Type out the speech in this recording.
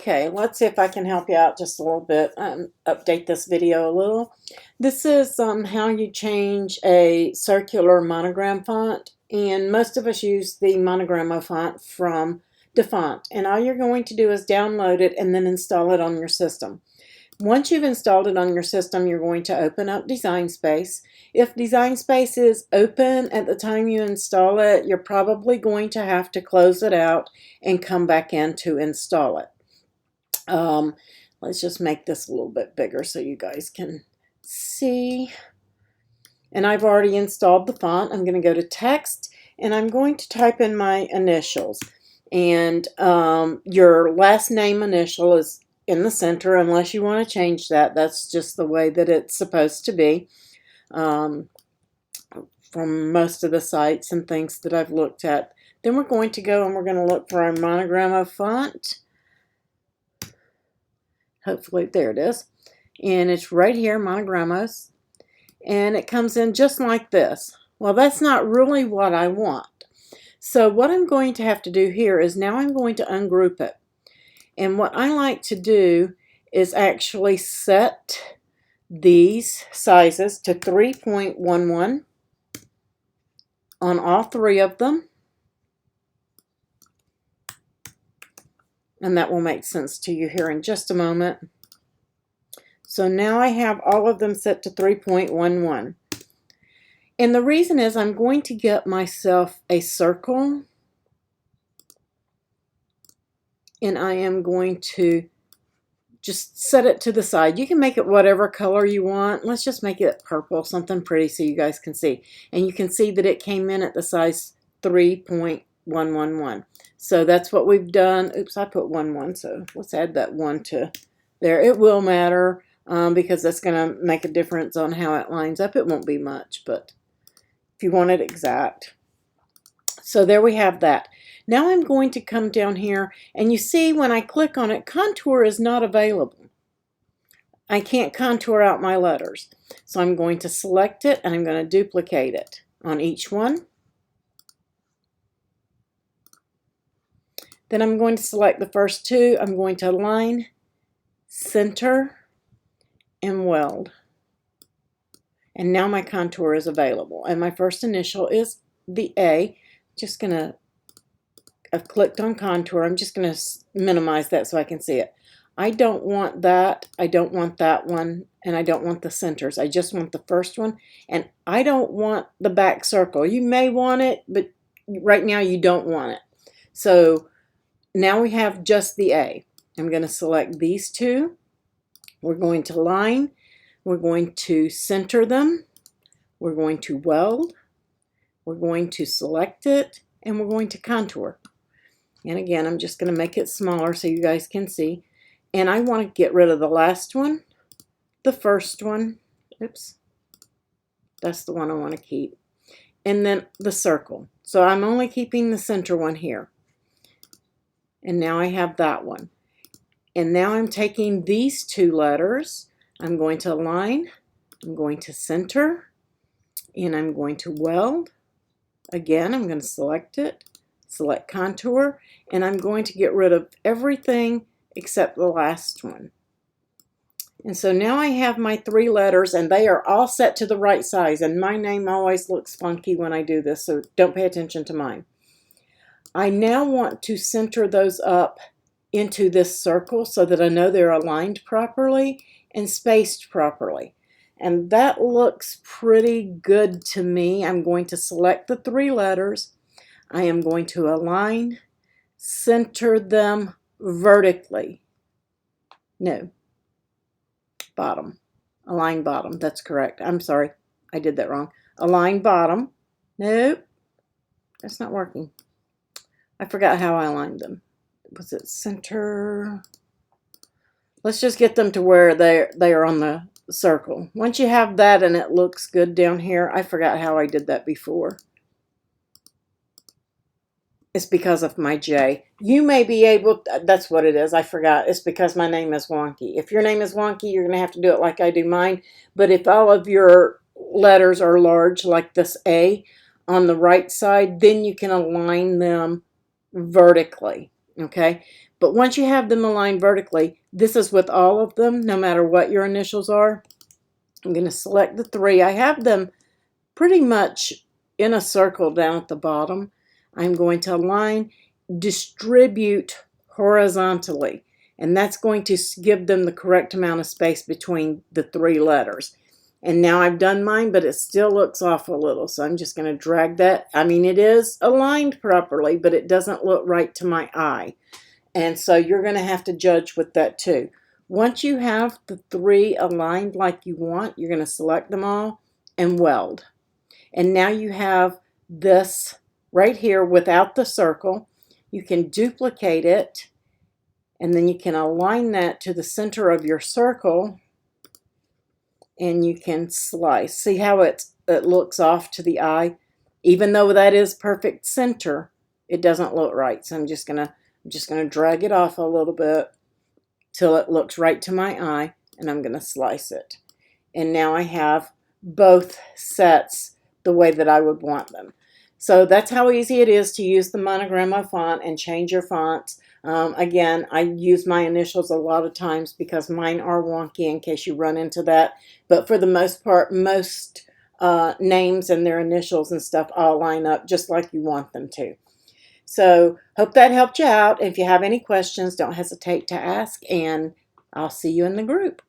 Okay, let's see if I can help you out just a little bit, update this video a little. This is how you change a circular monogram font, and most of us use the Monogramo font from DaFont, and all you're going to do is download it and then install it on your system. Once you've installed it on your system, you're going to open up Design Space. If Design Space is open at the time you install it, you're probably going to have to close it out and come back in to install it. Let's just make this a little bit bigger so you guys can see. And I've already installed the font. I'm going to go to text and I'm going to type in my initials. And your last name initial is in the center unless you want to change that. That's just the way that it's supposed to be. From most of the sites and things that I've looked at. Then we're going to go and we're going to look for our Monogramo font. Hopefully, there it is. And it's right here, Monogramos. And it comes in just like this. Well, that's not really what I want. So what I'm going to have to do here is now I'm going to ungroup it. And what I like to do is actually set these sizes to 3.11 on all three of them. And that will make sense to you here in just a moment. So now I have all of them set to 3.11. And the reason is I'm going to get myself a circle. And I am going to just set it to the side. You can make it whatever color you want. Let's just make it purple, something pretty so you guys can see. And you can see that it came in at the size 3.111. So that's what we've done. Oops, I put 1, so let's add that 1 to there. It will matter because that's going to make a difference on how it lines up. It won't be much, but if you want it exact. So there we have that. Now I'm going to come down here, and you see when I click on it, contour is not available. I can't contour out my letters. So I'm going to select it, and I'm going to duplicate it on each one. Then I'm going to select the first two. I'm going to align, center, and weld. And now my contour is available. And my first initial is the A. Just going to, I've clicked on contour. I'm just going to minimize that so I can see it. I don't want that. I don't want that one. And I don't want the centers. I just want the first one. And I don't want the back circle. You may want it, but right now you don't want it. So now we have just the A. I'm going to select these two. We're going to line. We're going to center them. We're going to weld. We're going to select it. And we're going to contour. And again, I'm just going to make it smaller so you guys can see. And I want to get rid of the last one, the first one. Oops. That's the one I want to keep. And then the circle. So I'm only keeping the center one here. And now I have that one. And now I'm taking these two letters. I'm going to align. I'm going to center. And I'm going to weld. Again, I'm going to select it. Select contour. And I'm going to get rid of everything except the last one. And so now I have my three letters and they are all set to the right size. And my name always looks funky when I do this, so don't pay attention to mine. I now want to center those up into this circle so that I know they're aligned properly and spaced properly. And that looks pretty good to me. I'm going to select the three letters. I am going to align, center them vertically. No, bottom. Align bottom. That's correct. I'm sorry. I did that wrong. Align bottom. Nope. That's not working. I forgot how I aligned them. Was it center? Let's just get them to where they are on the circle. Once you have that and it looks good down here, I forgot how I did that before. It's because of my J. You may be able, that's what it is. I forgot. It's because my name is wonky. If your name is wonky, you're going to have to do it like I do mine. But if all of your letters are large, like this A on the right side, then you can align them vertically. Okay, But once you have them aligned vertically, this is with all of them, no matter what your initials are. I'm going to select the 3. I have them pretty much in a circle down at the bottom. I'm going to align, distribute horizontally, and that's going to give them the correct amount of space between the 3 letters. And now I've done mine, but it still looks off a little, so I'm just going to drag that. I mean, it is aligned properly, but it doesn't look right to my eye. And so you're going to have to judge with that too. Once you have the 3 aligned like you want, you're going to select them all and weld. And now you have this right here without the circle. You can duplicate it, and then you can align that to the center of your circle, and you can slice. See how it looks off to the eye? Even though that is perfect center, it doesn't look right. So I'm just gonna drag it off a little bit till it looks right to my eye, and I'm gonna slice it. And now I have both sets the way that I would want them. So that's how easy it is to use the Monogramo font and change your fonts. Again, I use my initials a lot of times because mine are wonky, in case you run into that. But for the most part, most names and their initials and stuff all line up just like you want them to. So hope that helped you out. If you have any questions, don't hesitate to ask, and I'll see you in the group.